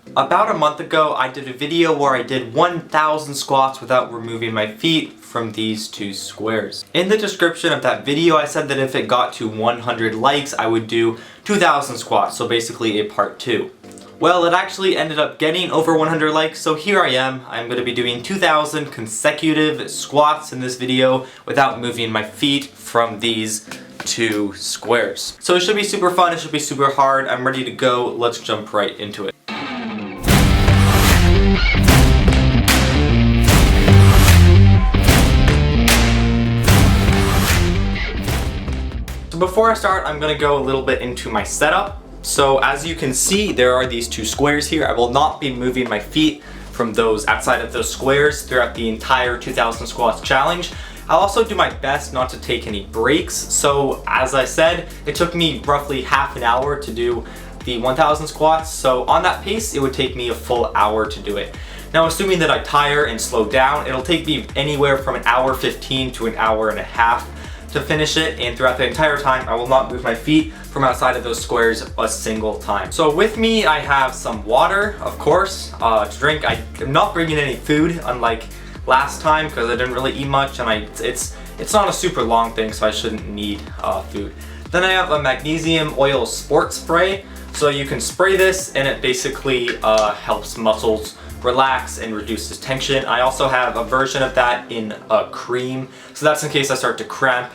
About a month ago, I did a video where I did 1,000 squats without removing my feet from these two squares. In the description of that video, I said that if it got to 100 likes, I would do 2,000 squats, so basically a part 2. Well, it actually ended up getting over 100 likes, so here I am. I'm going to be doing 2,000 consecutive squats in this video without moving my feet from these two squares. So it should be super fun, it should be super hard. I'm ready to go. Let's jump right into it. So before I start, I'm going to go a little bit into my setup. So as you can see, there are these two squares here. I will not be moving my feet from those outside of those squares throughout the entire 2,000 squats challenge. I'll also do my best not to take any breaks. So as I said, it took me roughly half an hour to do the 1,000 squats. So on that pace, it would take me a full hour to do it. Now, assuming that I tire and slow down, it'll take me anywhere from an hour 15 to an hour and a half to finish it, and throughout the entire time I will not move my feet from outside of those squares a single time. So with me I have some water, of course, to drink. I am not bringing any food, unlike last time, because I didn't really eat much, and it's not a super long thing, so I shouldn't need food. Then I have a magnesium oil sport spray, so you can spray this and it basically helps muscles relax and reduces tension. I also have a version of that in a cream, so that's in case I start to cramp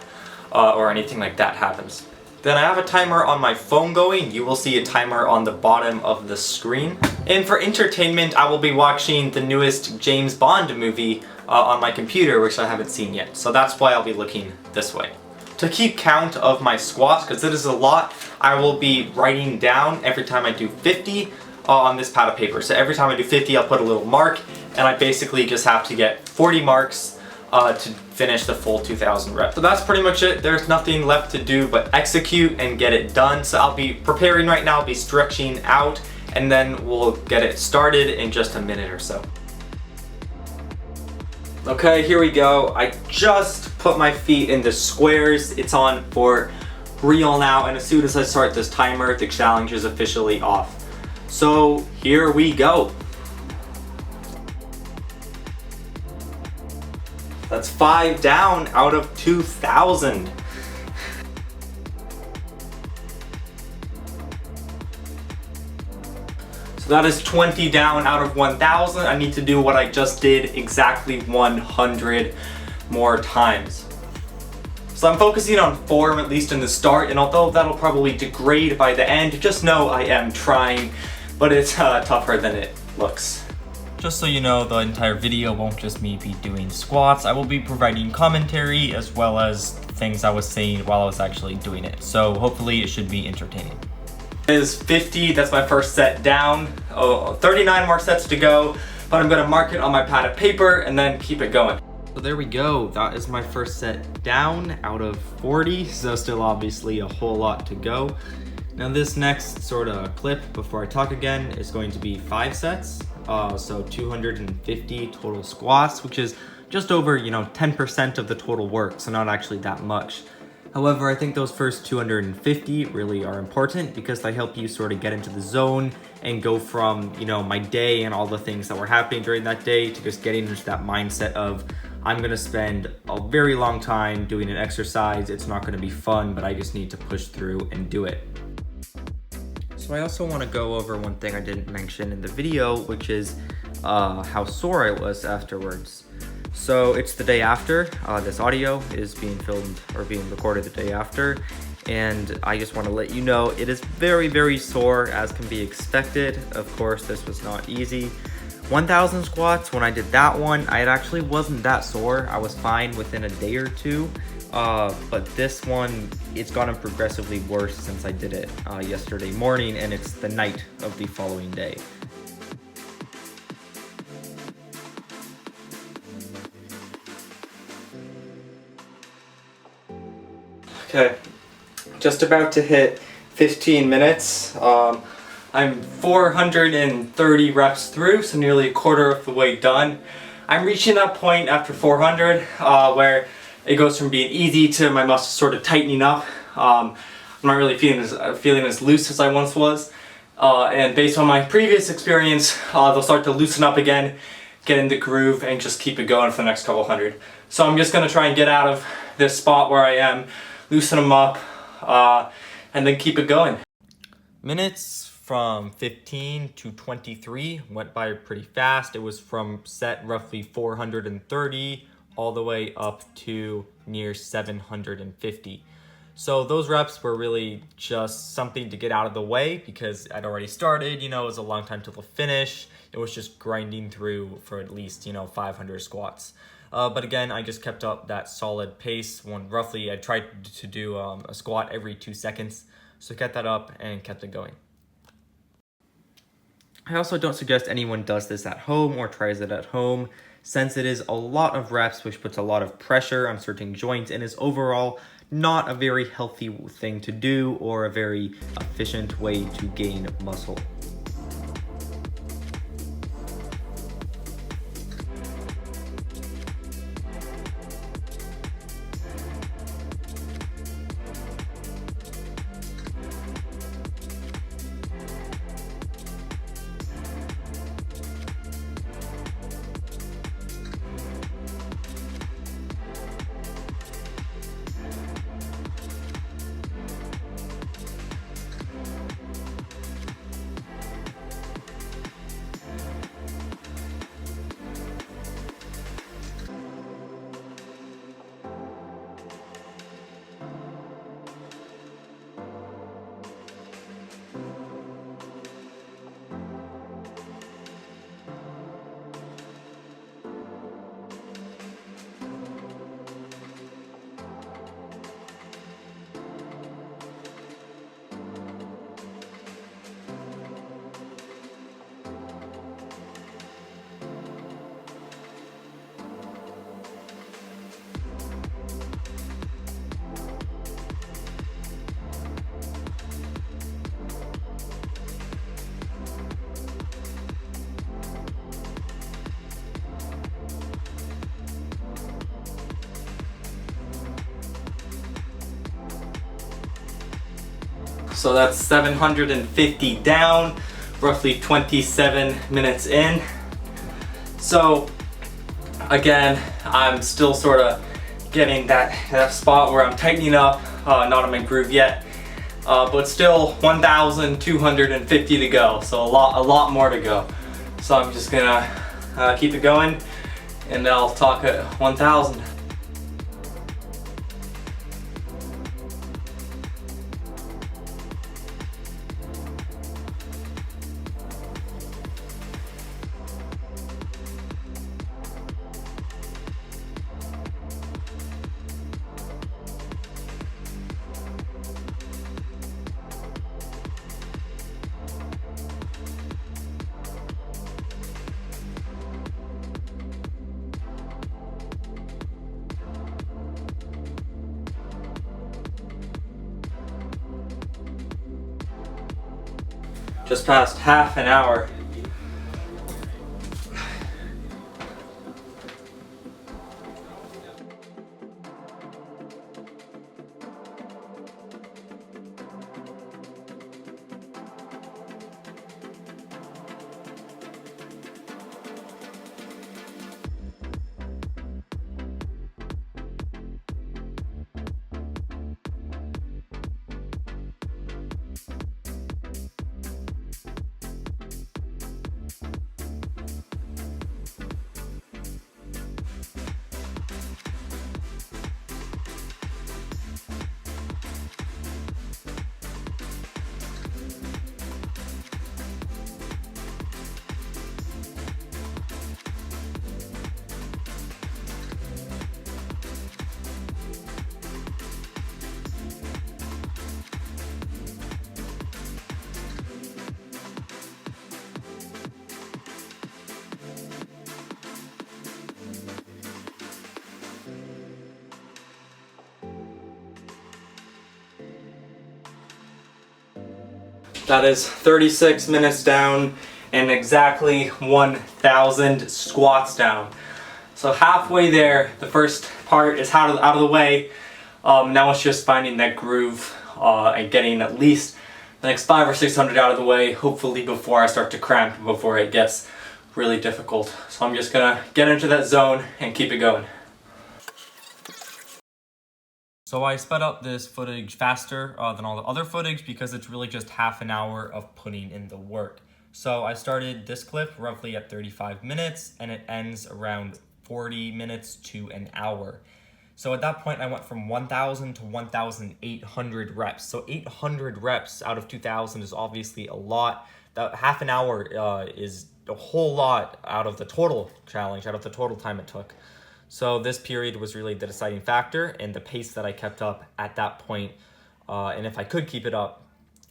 or anything like that happens. Then I have a timer on my phone going. You will see a timer on the bottom of the screen. And for entertainment, I will be watching the newest James Bond movie on my computer, which I haven't seen yet. So that's why I'll be looking this way. To keep count of my squats, because it is a lot, I will be writing down every time I do 50 on this pad of paper. So every time I do 50, I'll put a little mark, and I basically just have to get 40 marks to finish the full 2,000 reps. So that's pretty much it. There's nothing left to do but execute and get it done. So I'll be preparing right now, I'll be stretching out, and then we'll get it started in just a minute or so. Okay, here we go. I just put my feet in the squares. It's on for real now, and as soon as I start this timer, the challenge is officially off. So here we go. That's 5 down out of 2,000. So that is 20 down out of 1,000. I need to do what I just did exactly 100 more times. So I'm focusing on form, at least in the start, and although that'll probably degrade by the end, just know I am trying, but it's tougher than it looks. Just so you know, the entire video won't just me be doing squats. I will be providing commentary as well as things I was saying while I was actually doing it. So hopefully it should be entertaining. It is 50, that's my first set down. 39 more sets to go, but I'm gonna mark it on my pad of paper and then keep it going. So there we go, that is my first set down out of 40, so still obviously a whole lot to go. Now this next sort of clip before I talk again is going to be 5 sets. So 250 total squats, which is just over, 10% of the total work, so not actually that much. However, I think those first 250 really are important because they help you sort of get into the zone and go from, my day and all the things that were happening during that day to just getting into that mindset of, I'm gonna spend a very long time doing an exercise. It's not gonna be fun, but I just need to push through and do it. So I also want to go over one thing I didn't mention in the video, which is how sore I was afterwards. So it's the day after. This audio is being filmed or being recorded the day after, and I just want to let you know it is very, very sore, as can be expected. Of course, this was not easy. 1,000 squats, when I did that one, I actually wasn't that sore. I was fine within a day or two. But this one, it's gotten progressively worse since I did it yesterday morning, and it's the night of the following day. Okay, just about to hit 15 minutes. I'm 430 reps through, so nearly a quarter of the way done. I'm reaching that point after 400 where it goes from being easy to my muscles sort of tightening up. I'm not really feeling as loose as I once was. And based on my previous experience, they'll start to loosen up again, get in the groove, and just keep it going for the next couple hundred. So I'm just gonna try and get out of this spot where I am, loosen them up, and then keep it going. Minutes from 15 to 23 went by pretty fast. It was from set roughly 430 all the way up to near 750. So those reps were really just something to get out of the way because I'd already started, it was a long time till the finish. It was just grinding through for at least, 500 squats. But again, I just kept up that solid pace. I tried to do a squat every 2 seconds. So kept that up and kept it going. I also don't suggest anyone does this at home or tries it at home, since it is a lot of reps, which puts a lot of pressure on certain joints and is overall not a very healthy thing to do or a very efficient way to gain muscle. So that's 750 down, roughly 27 minutes in. So again, I'm still sort of getting that spot where I'm tightening up, not in my groove yet, but still 1,250 to go. So a lot more to go. So I'm just gonna keep it going, and I'll talk at 1,000. Just past half an hour. That is 36 minutes down and exactly 1,000 squats down. So halfway there, the first part is out of the way. Now it's just finding that groove and getting at least the next 500 or 600 out of the way, hopefully before I start to cramp, before it gets really difficult. So I'm just gonna get into that zone and keep it going. So I sped up this footage faster than all the other footage because it's really just half an hour of putting in the work. So I started this clip roughly at 35 minutes and it ends around 40 minutes to an hour. So at that point I went from 1,000 to 1,800 reps. So 800 reps out of 2,000 is obviously a lot. That half an hour is a whole lot out of the total challenge, out of the total time it took. So this period was really the deciding factor, and the pace that I kept up at that point, and if I could keep it up,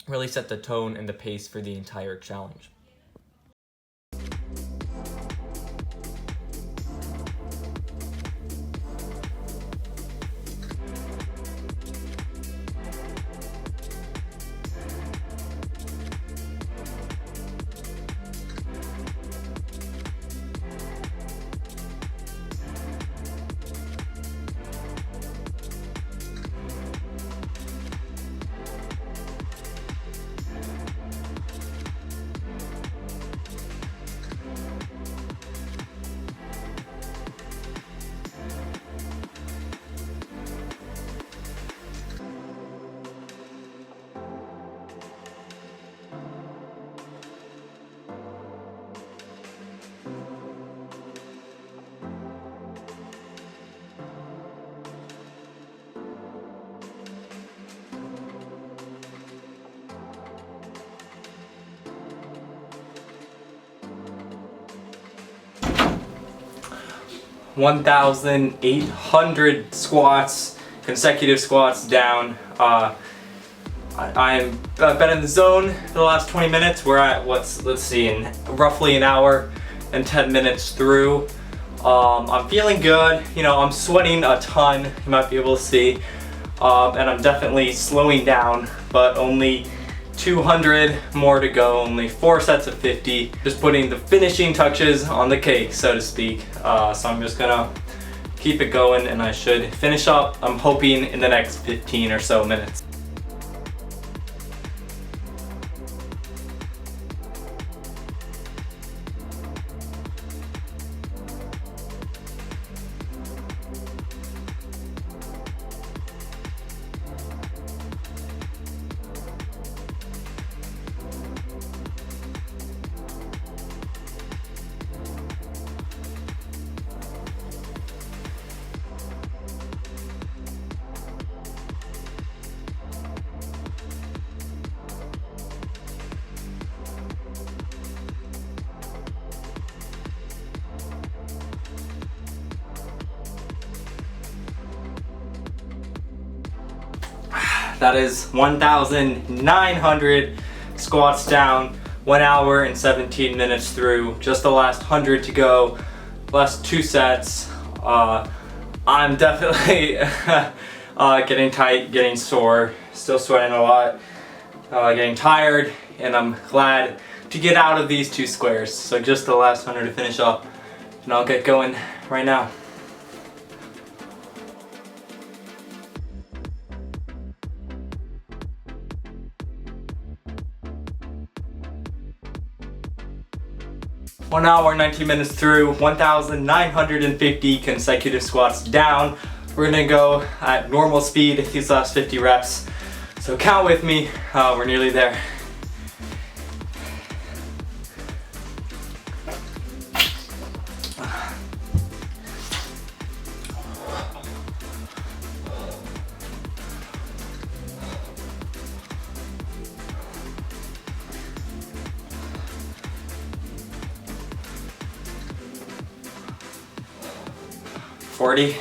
really set the tone and the pace for the entire challenge. (1,800 squats, consecutive squats down. I've been in the zone for the last 20 minutes. We're at let's see, in roughly an hour and 10 minutes through. I'm feeling good. You know, I'm sweating a ton. You might be able to see, and I'm definitely slowing down, but only 200 more to go, only 4 sets of 50. Just putting the finishing touches on the cake, so to speak. So I'm just gonna keep it going and I should finish up, I'm hoping, in the next 15 or so minutes. That is 1,900 squats down, 1 hour and 17 minutes through, just the last 100 to go, last 2 sets. I'm definitely getting tight, getting sore, still sweating a lot, getting tired, and I'm glad to get out of these 2 squares. So just the last 100 to finish up, and I'll get going right now. One hour, 19 minutes through, 1,950 consecutive squats down. We're gonna go at normal speed these last 50 reps. So count with me, we're nearly there. $40.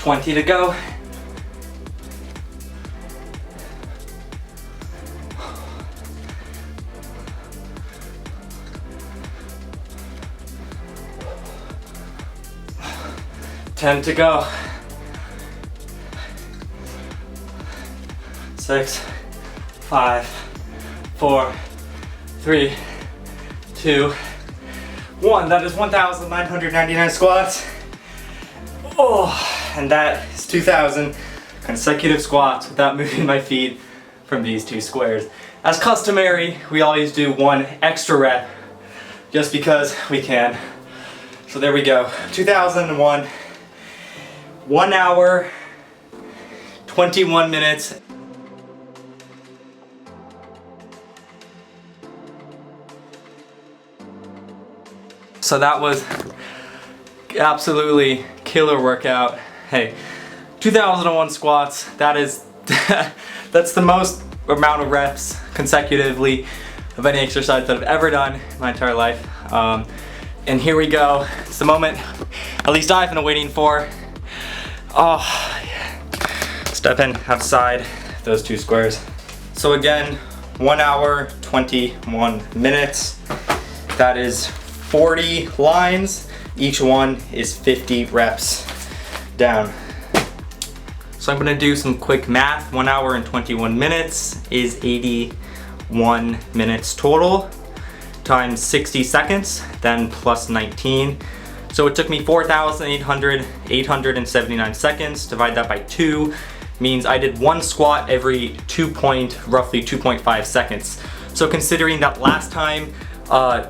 $20 to go. 10 to go. 6, 5, 4, 3, 2, 1. That is 1,999 squats. Oh, and that is 2,000 consecutive squats without moving my feet from these two squares. As customary, we always do one extra rep just because we can. So there we go, 2001, 1 hour, 21 minutes. So that was absolutely killer workout. Hey, 2001 squats, that is, that's the most amount of reps consecutively of any exercise that I've ever done in my entire life. And here we go. It's the moment, at least I've been waiting for. Oh, yeah. Step in outside those two squares. So again, 1 hour, 21 minutes. That is 40 lines. Each one is 50 reps down. So I'm gonna do some quick math. 1 hour and 21 minutes is 81 minutes total, times 60 seconds, then plus 19. So it took me 4,879 seconds. Divide that by 2, means I did one squat every roughly 2.5 seconds. So considering that last time I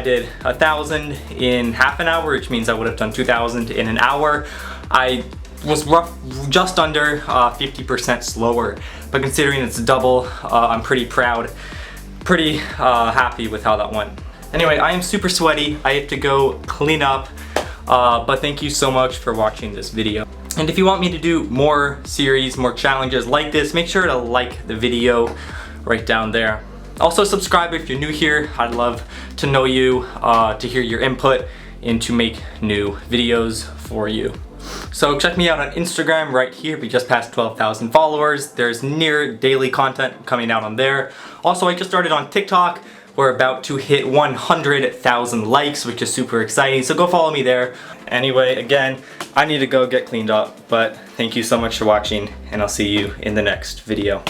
did 1,000 in half an hour, which means I would have done 2,000 in an hour. I was just under 50% slower, but considering it's double, I'm pretty proud, pretty happy with how that went. Anyway, I am super sweaty. I have to go clean up, but thank you so much for watching this video. And if you want me to do more series, more challenges like this, make sure to like the video right down there. Also subscribe if you're new here. I'd love to know you, to hear your input, and to make new videos for you. So check me out on Instagram right here. We just passed 12,000 followers. There's near daily content coming out on there. Also, I just started on TikTok. We're about to hit 100,000 likes, which is super exciting. So go follow me there. Anyway, again, I need to go get cleaned up, but thank you so much for watching, and I'll see you in the next video.